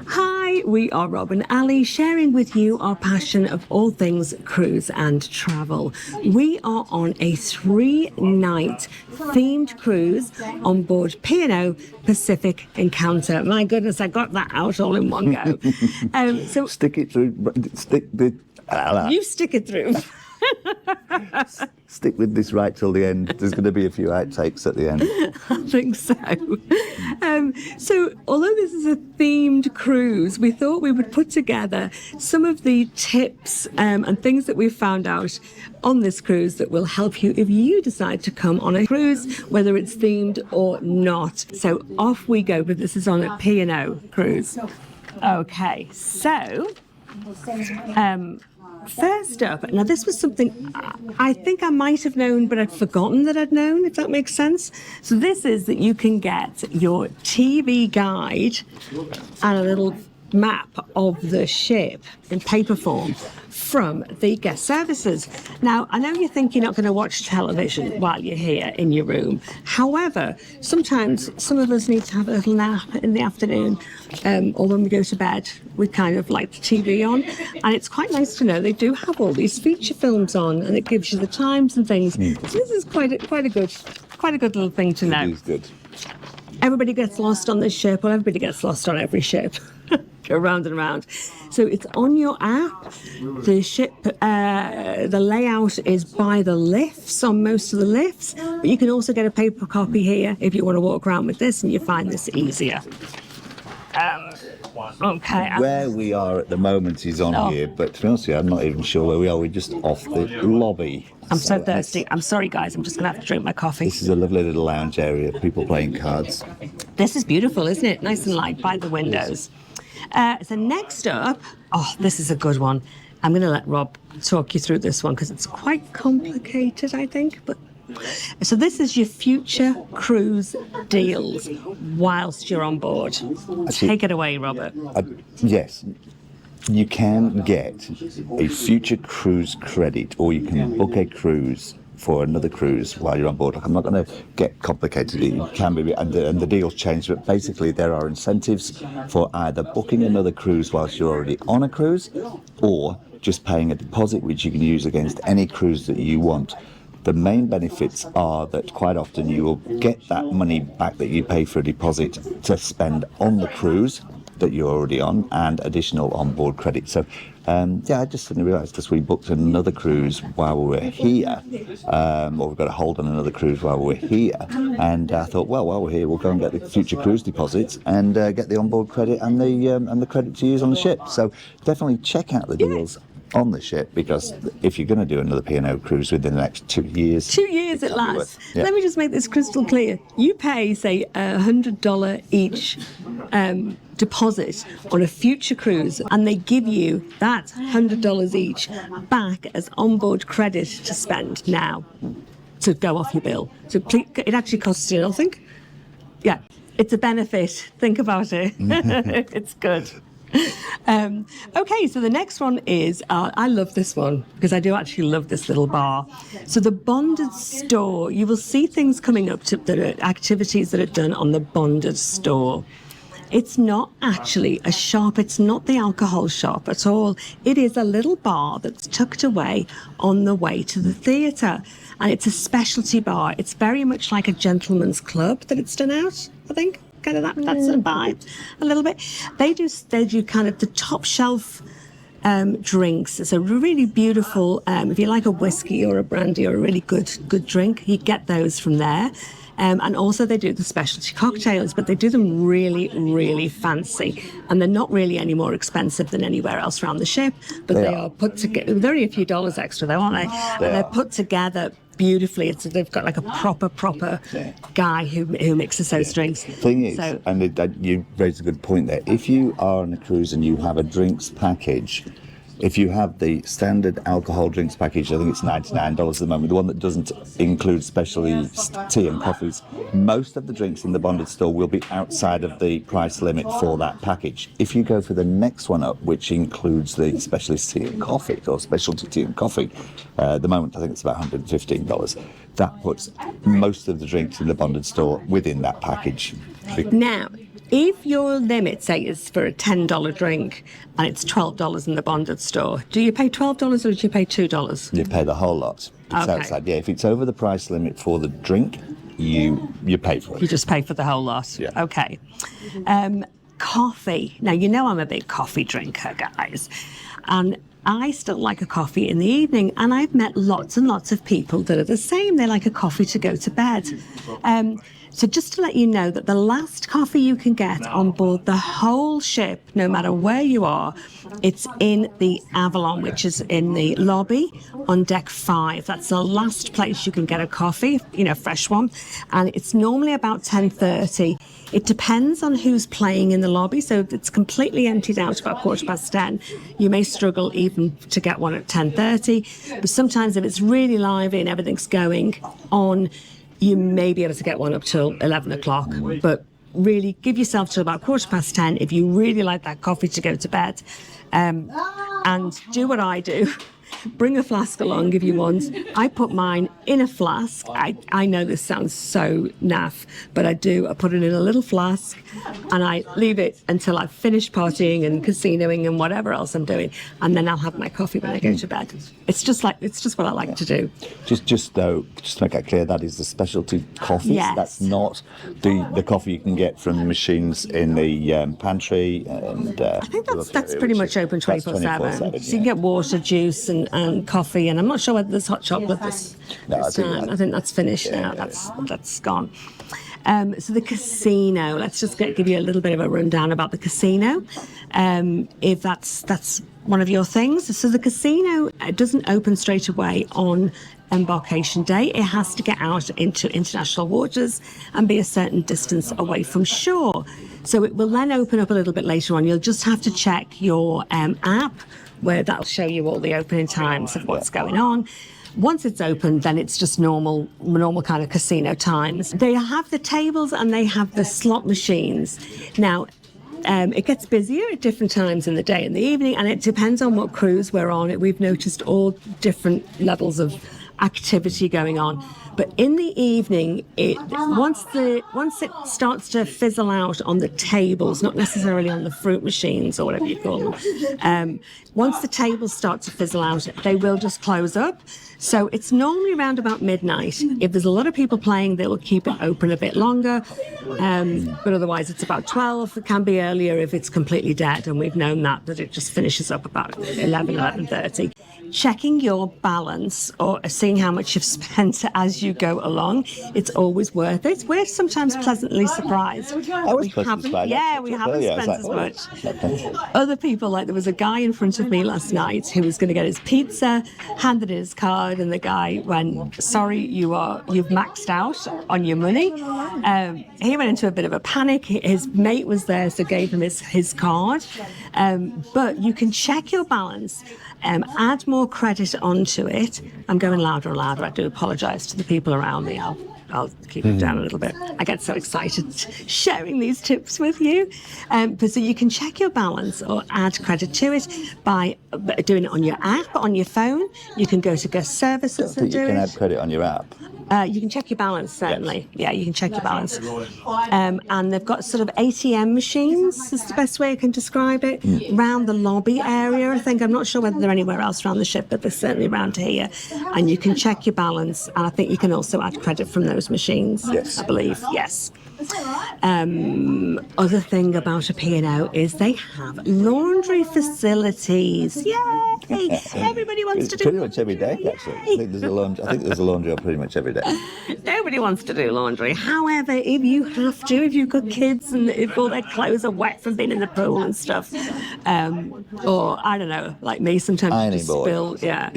Hi, we are Rob and Ali, sharing with you our passion of all things cruise and travel. We are on a 3-night themed cruise on board P&O Pacific Encounter. My goodness, I got that out all in one go. So stick it through. You stick it through. Stick with this right till the end. There's going to be a few outtakes at the end. I think so. So although this is a themed cruise, we thought we would put together some of the tips and things that we've found out on this cruise that will help you if you decide to come on a cruise, whether it's themed or not. So off we go, but this is on a P&O cruise. Okay, so first up, now this was something I think I might have known, but I'd forgotten that I'd known, if that makes sense. So this is that you can get your TV guide and a little map of the ship in paper form from the guest services. Now, I know you think you're not going to watch television while you're here in your room. However, sometimes some of us need to have a little nap in the afternoon, or when we go to bed, we kind of like the TV on. And it's quite nice to know they do have all these feature films on, and it gives you the times and things. So this is quite a good little thing to know. It is good. Everybody gets lost on this ship. Well, everybody gets lost on every ship. Go round and around. So it's on your app. The ship, the layout is by the lifts, on most of the lifts. But you can also get a paper copy here if you want to walk around with this and you find this easier. Okay. Where we are at the moment is on here, but to be honest with you, I'm not even sure where we are. We're just off the lobby. I'm so thirsty. I'm sorry, guys. I'm just going to have to drink my coffee. This is a lovely little lounge area, people playing cards. This is beautiful, isn't it? Nice and light by the windows. So next up, this is a good one. I'm going to let Rob talk you through this one because it's quite complicated, I think. But so this is your future cruise deals whilst you're on board. Take it away, Robert. Yes. You can get a future cruise credit, or you can book a cruise for another cruise while you're on board. I'm not going to get complicated. It can be, and the deals change, but basically there are incentives for either booking another cruise whilst you're already on a cruise, or just paying a deposit which you can use against any cruise that you want. The main benefits are that quite often you will get that money back that you pay for a deposit to spend on the cruise that you're already on, and additional onboard credit. So I just suddenly realised because we booked another cruise while we were here, or we've got a hold on another cruise while we're here, and I thought, well, while we're here, we'll go and get the future cruise deposits and get the onboard credit and the credit to use on the ship. So definitely check out the deals on the ship, because if you're going to do another P&O cruise within the next 2 years... 2 years it lasts. Let me just make this crystal clear. You pay, say, $100 each deposit on a future cruise, and they give you that $100 each back as onboard credit to spend now to go off your bill. So it actually costs you nothing. Yeah, it's a benefit. Think about it. It's good. Okay, so the next one is, I love this one because I do actually love this little bar. So the bonded store, you will see things coming up that are activities that are done on the bonded store. It's not actually a shop, it's not the alcohol shop at all. It is a little bar that's tucked away on the way to the theatre. And it's a specialty bar. It's very much like a gentleman's club that it's done out, I think. Kind of that's a vibe a little bit. They do kind of the top shelf drinks. It's a really beautiful, if you like a whiskey or a brandy or a really good drink, you get those from there. And also they do the specialty cocktails, but they do them really, really fancy. And they're not really any more expensive than anywhere else around the ship, but they are put together. They're only a few dollars extra though, aren't they? And they're put together beautifully. They've got like a proper guy who mixes those drinks. The thing is, and you raised a good point there, if you are on a cruise and you have a drinks package, if you have the standard alcohol drinks package, I think it's $99 at the moment, the one that doesn't include specialty tea and coffees, most of the drinks in the bonded store will be outside of the price limit for that package. If you go for the next one up, which includes the specialist tea and coffee, or specialty tea and coffee, at the moment I think it's about $115. That puts most of the drinks in the bonded store within that package. Now, If your limit, say, is for a $10 drink and it's $12 in the bonded store, do you pay $12 or do you pay $2? You pay the whole lot. It's Okay. outside. Yeah, if it's over the price limit for the drink, you pay for it. You just pay for the whole lot. Yeah. Okay. Coffee. Now, you know I'm a big coffee drinker, guys. And I still like a coffee in the evening, and I've met lots and lots of people that are the same. They like a coffee to go to bed. So just to let you know that the last coffee you can get on board the whole ship, no matter where you are, it's in the Avalon, which is in the lobby on deck 5. That's the last place you can get a coffee, fresh one. And it's normally about 10:30. It depends on who's playing in the lobby, so if it's completely emptied out about 10:15, you may struggle even to get one at 10:30. But sometimes if it's really lively and everything's going on, you may be able to get one up till 11 o'clock. But really give yourself till about 10:15 if you really like that coffee to go to bed. And do what I do. Bring a flask along if you want. I put mine in a flask. I know this sounds so naff, but I do. I put it in a little flask and I leave it until I've finished partying and casinoing and whatever else I'm doing. And then I'll have my coffee when I go to bed. It's just what I like to do. Just to make that clear, that is the specialty coffee. Yes. That's not the coffee you can get from the machines in the pantry. And I think that's pretty much open 24/7. So you can get water, juice, and coffee, and I'm not sure whether there's hot chocolate this time. I think that's finished now. That's gone. So the casino. Let's just give you a little bit of a rundown about the casino, if that's one of your things. So the casino doesn't open straight away on embarkation day. It has to get out into international waters and be a certain distance away from shore. So it will then open up a little bit later on. You'll just have to check your app, where that'll show you all the opening times of what's going on. Once it's open, then it's just normal kind of casino times. They have the tables and they have the slot machines. Now, it gets busier at different times in the day and the evening, and it depends on what cruise we're on. We've noticed all different levels of activity going on. But in the evening, once it starts to fizzle out on the tables, not necessarily on the fruit machines or whatever you call them, once the tables start to fizzle out, they will just close up. So it's normally around about midnight. If there's a lot of people playing, they will keep it open a bit longer. But otherwise, it's about 12. It can be earlier if it's completely dead. And we've known that it just finishes up about 11:30. Checking your balance or seeing how much you've spent as you go along, it's always worth it. We're sometimes pleasantly surprised. I was pleasantly surprised. Yeah, we haven't spent as much. Other people, like there was a guy in front of me last night who was going to get his pizza, handed in his card, and the guy went, "Sorry, you've maxed out on your money." He went into a bit of a panic. His mate was there, so gave him his card. But you can check your balance. Add more credit onto it. I'm going louder and louder. I do apologise to the people around me. I'll keep it down a little bit. I get so excited sharing these tips with you. But so you can check your balance or add credit to it by doing it on your app, on your phone. You can go to guest services and do it. You can add credit on your app. You can check your balance, certainly. Yes. Yeah, you can check your balance. And they've got sort of ATM machines, is the best way I can describe it, around the lobby area, I think. I'm not sure whether they're anywhere else around the ship, but they're certainly around here. And you can check your balance, and I think you can also add credit from those machines, yes. I believe, yes. Other thing about a P&O is they have laundry facilities. Yay! Everybody wants to do pretty much every day, actually. I think there's a laundry on pretty much every day. Nobody wants to do laundry. However, if you have to, if you've got kids and if all their clothes are wet from being in the pool and stuff, or I don't know, like me, sometimes you Ironing just board. spill. Yeah.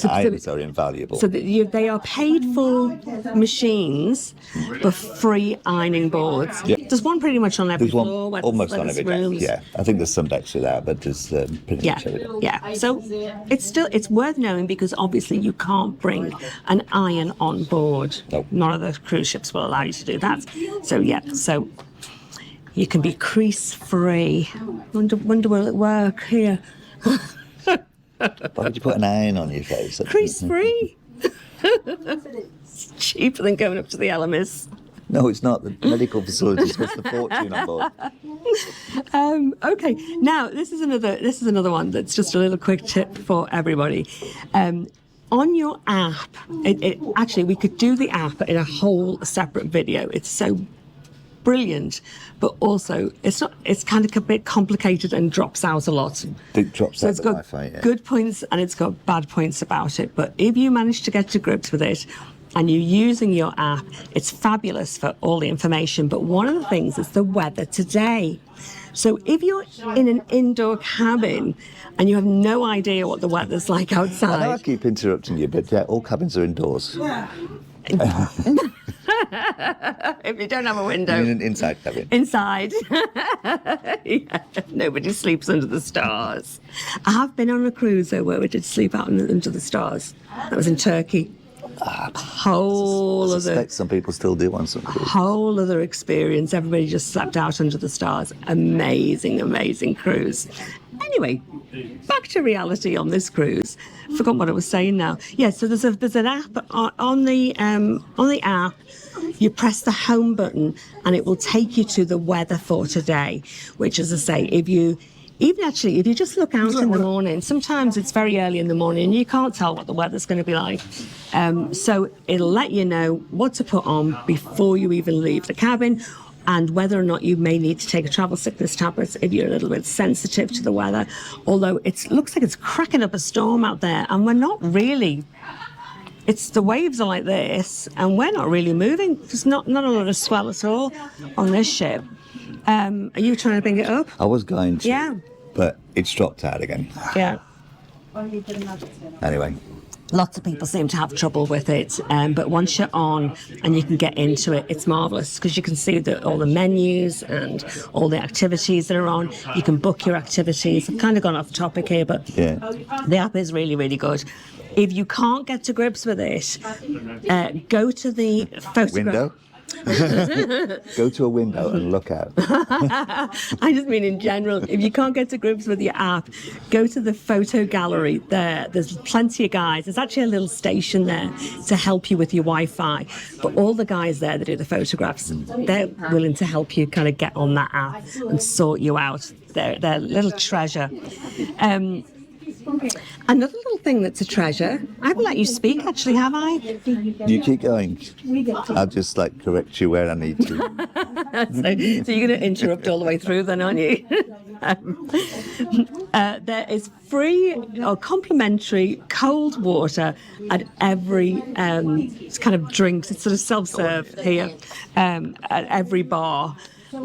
Irons are invaluable. So they are paid for machines, but free ironing boards. Yeah. There's one pretty much on every There's one floor. almost on every deck. Rooms. Yeah, I think there's some decks without, but there's pretty much every deck. Yeah. So it's worth knowing because obviously you can't bring an iron on board. Nope. None of the cruise ships will allow you to do that. So you can be crease free. Wonder will it work here? Why would you put an iron on your face? Crease free. It's cheaper than going up to the LMS. No, it's not. The medical facilities cost a fortune on board. Okay, now this is another one that's just a little quick tip for everybody. On your app, actually we could do the app in a whole separate video. It's so brilliant, but also it's kind of a bit complicated and drops out a lot. It drops So out it's the got Wi-Fi, yeah. good points and it's got bad points about it. But if you manage to get to grips with it and you're using your app, it's fabulous for all the information. But one of the things is the weather today. So if you're in an indoor cabin and you have no idea what the weather's like I know I outside, keep interrupting you, but all cabins are indoors. if you don't have a window, In an inside cabin. inside, yeah, nobody sleeps under the stars. I have been on a cruise though where we did sleep out under the stars. That was in Turkey. Whole I other suspect some people still do on some cruises. whole other experience. Everybody just slept out under the stars. Amazing cruise. Anyway, back to reality on this cruise. Forgot what I was saying now. Yeah, so there's an app on the app. You press the home button and it will take you to the weather for today. Which, as I say, if you just look out in the morning, sometimes it's very early in the morning and you can't tell what the weather's going to be like. So it'll let you know what to put on before you even leave the cabin and whether or not you may need to take a travel sickness tablet if you're a little bit sensitive to the weather. Although it looks like it's cracking up a storm out there and we're not really. It's the waves are like this and we're not really moving. There's not a lot of swell at all on this ship. Are you trying to bring it up? I was going to, Yeah. but it's dropped out again. Yeah. Anyway, Lots of people seem to have trouble with it, but once you're on and you can get into it, it's marvellous because you can see all the menus and all the activities that are on. You can book your activities. I've kind of gone off topic here, but yeah. the app is really, really good. If you can't get to grips with it, go to the photograph. Window? Go to a window and look out. I just mean in general, if you can't get to grips with your app, go to the photo gallery there. There's plenty of guys. There's actually a little station there to help you with your Wi-Fi. But all the guys there that do the photographs, they're willing to help you kind of get on that app and sort you out. They're a little treasure. Another little thing that's a treasure, I haven't let you speak actually, have I? You keep going. I'll just correct you where I need to. So you're going to interrupt all the way through then, aren't you? There is free or complimentary cold water at every kind of drinks. It's sort of self-serve here at every bar.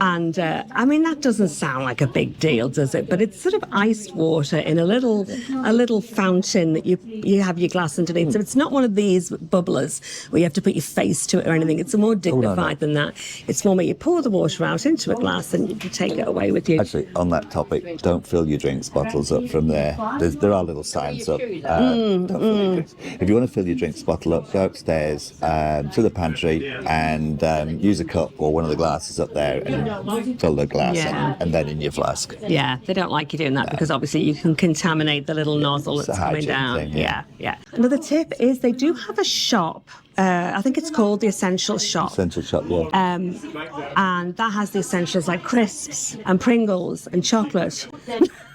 And I mean, that doesn't sound like a big deal, does it? But it's sort of iced water in a little fountain that you have your glass underneath. So it's not one of these bubblers where you have to put your face to it or anything. It's more dignified than that. It's one where you pour the water out into a glass and you can take it away with you. Actually, on that topic, don't fill your drinks bottles up from there. There are little signs up. Don't fill your drinks. If you want to fill your drinks bottle up, go upstairs to the pantry and use a cup or one of the glasses up there and fill the glass and then in your flask. Yeah, they don't like you doing that because obviously you can contaminate the little nozzle that's coming down. Thing, yeah. Another tip is they do have a shop. I think it's called the Essentials Shop. Essential shop, yeah. And that has the essentials like crisps and Pringles and chocolate.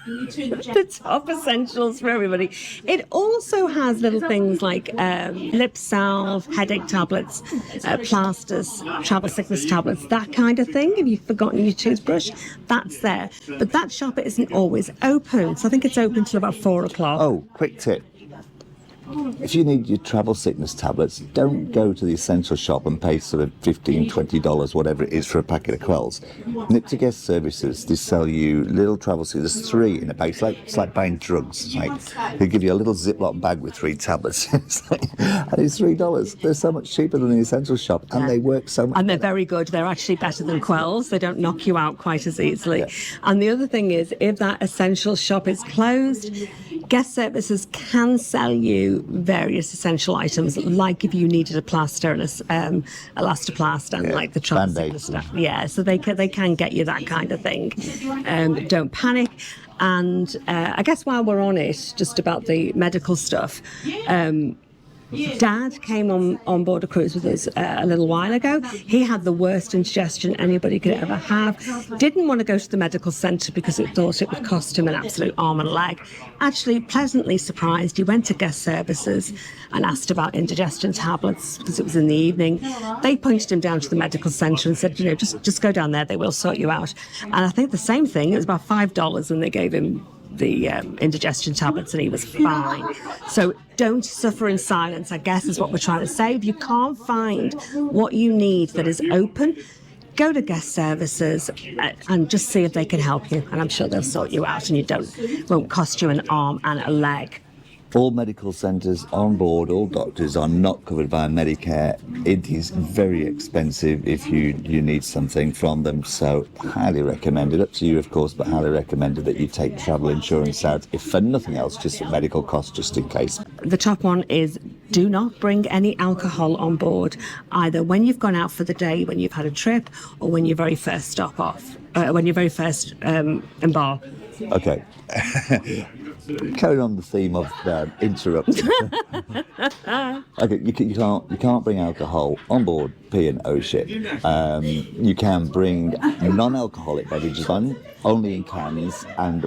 The top essentials for everybody. It also has little things like lip salve, headache tablets, plasters, travel sickness tablets, that kind of thing. If you've forgotten your toothbrush, that's there. But that shop isn't always open. So I think it's open till about 4 o'clock. Oh, quick tip. If you need your travel sickness tablets, don't go to the essential shop and pay sort of $15, $20, whatever it is, for a packet of Quells. Nip to Guest Services, they sell you little travel sickness. There's 3 in a bag. It's like buying drugs. They give you a little Ziploc bag with 3 tablets. And it's $3. They're so much cheaper than the essential shop, and they work so much. And they're very good. They're actually better than Quells. They don't knock you out quite as easily. Yeah. And the other thing is, if that essential shop is closed, Guest Services can sell you various essential items, like if you needed a plaster and elastoplast and like the travel sickness stuff. Yeah, so they can get you that kind of thing. Don't panic. And I guess while we're on it, just about the medical stuff, Dad came on board a cruise with us a little while ago. He had the worst indigestion anybody could ever have. Didn't want to go to the medical centre because it thought it would cost him an absolute arm and a leg. Actually, pleasantly surprised, he went to guest services and asked about indigestion tablets because it was in the evening. They pointed him down to the medical centre and said, just go down there, they will sort you out. And I think the same thing, it was about $5 and they gave him the indigestion tablets and he was fine. So don't suffer in silence, I guess, is what we're trying to say. If you can't find what you need that is open, go to guest services and just see if they can help you. And I'm sure they'll sort you out and won't cost you an arm and a leg. All medical centres on board, all doctors are not covered by Medicare. It is very expensive if you need something from them. So highly recommended, up to you of course, but highly recommended that you take travel insurance out, if for nothing else, just for medical costs, just in case. The top one is do not bring any alcohol on board, either when you've gone out for the day, when you've had a trip, or when you very first stop off, when you very first embark. Okay. Carrying on the theme of interrupting. Okay, you can't bring alcohol on board P&O ship. You can bring non-alcoholic beverages only in cans, and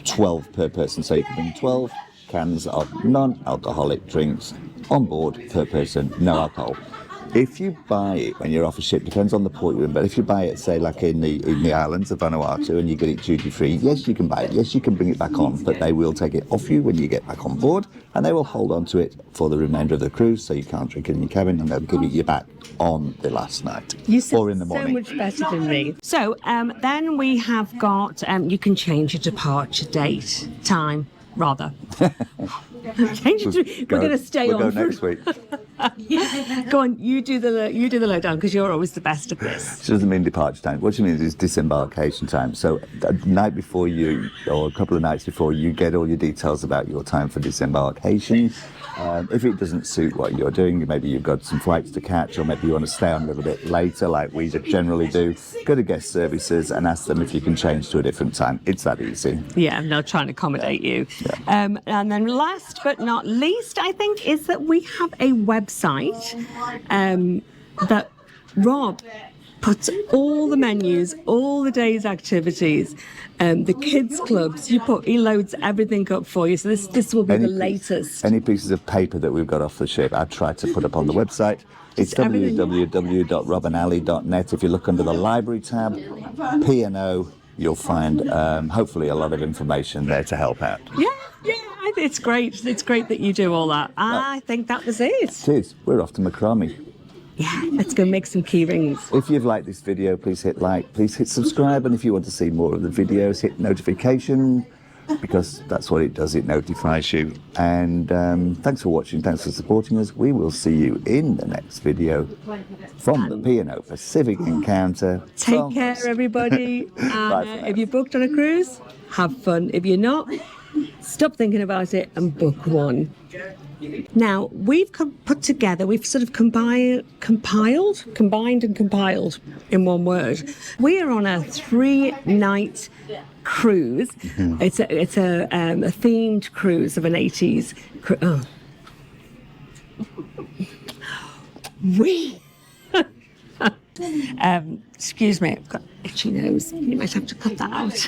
12 per person. So you can bring 12 cans of non-alcoholic drinks on board per person, no alcohol. If you buy it when you're off a ship, depends on the port you're in, but if you buy it, say, like in the islands of Vanuatu, and you get it duty-free, yes, you can buy it, yes, you can bring it back on, but they will take it off you when you get back on board, and they will hold on to it for the remainder of the cruise, so you can't drink it in your cabin, and they'll give it you back on the last night, or in the morning. So much better than me. So then we have got, you can change your departure date, time, rather. Change it. We're going to stay on. We'll go next week. Go on, you do the lowdown because you're always the best at this. She doesn't mean departure time. What she means is disembarkation time. So the night before or a couple of nights before, you get all your details about your time for disembarkation. If it doesn't suit what you're doing, maybe you've got some flights to catch, or maybe you want to stay on a little bit later, like we generally do, go to guest services and ask them if you can change to a different time. It's that easy. Yeah, and they'll try and accommodate you. Yeah. And then last but not least, I think, is that we have a website that Rob puts all the menus, all the day's activities, the kids' clubs. He loads everything up for you. So this will be the latest. Any pieces of paper that we've got off the ship, I try to put up on the website. It's www.robandali.net. If you look under the library tab, P&O, you'll find hopefully a lot of information there to help out. Yeah. It's great. It's great that you do all that. I think that was it. It is. We're off to Macrame. Yeah, let's go make some key rings. If you've liked this video, please hit like, please hit subscribe, and if you want to see more of the videos, hit notification, because that's what it does, it notifies you. And thanks for watching, thanks for supporting us. We will see you in the next video from the P&O Pacific Encounter. Take care, everybody. If you're booked on a cruise, have fun. If you're not, stop thinking about it and book one. Now, we've we've sort of combined and compiled in one word. We are on a 3-night cruise. Mm-hmm. It's a themed cruise of an 80s. Excuse me, I've got itchy nose. You might have to cut that out.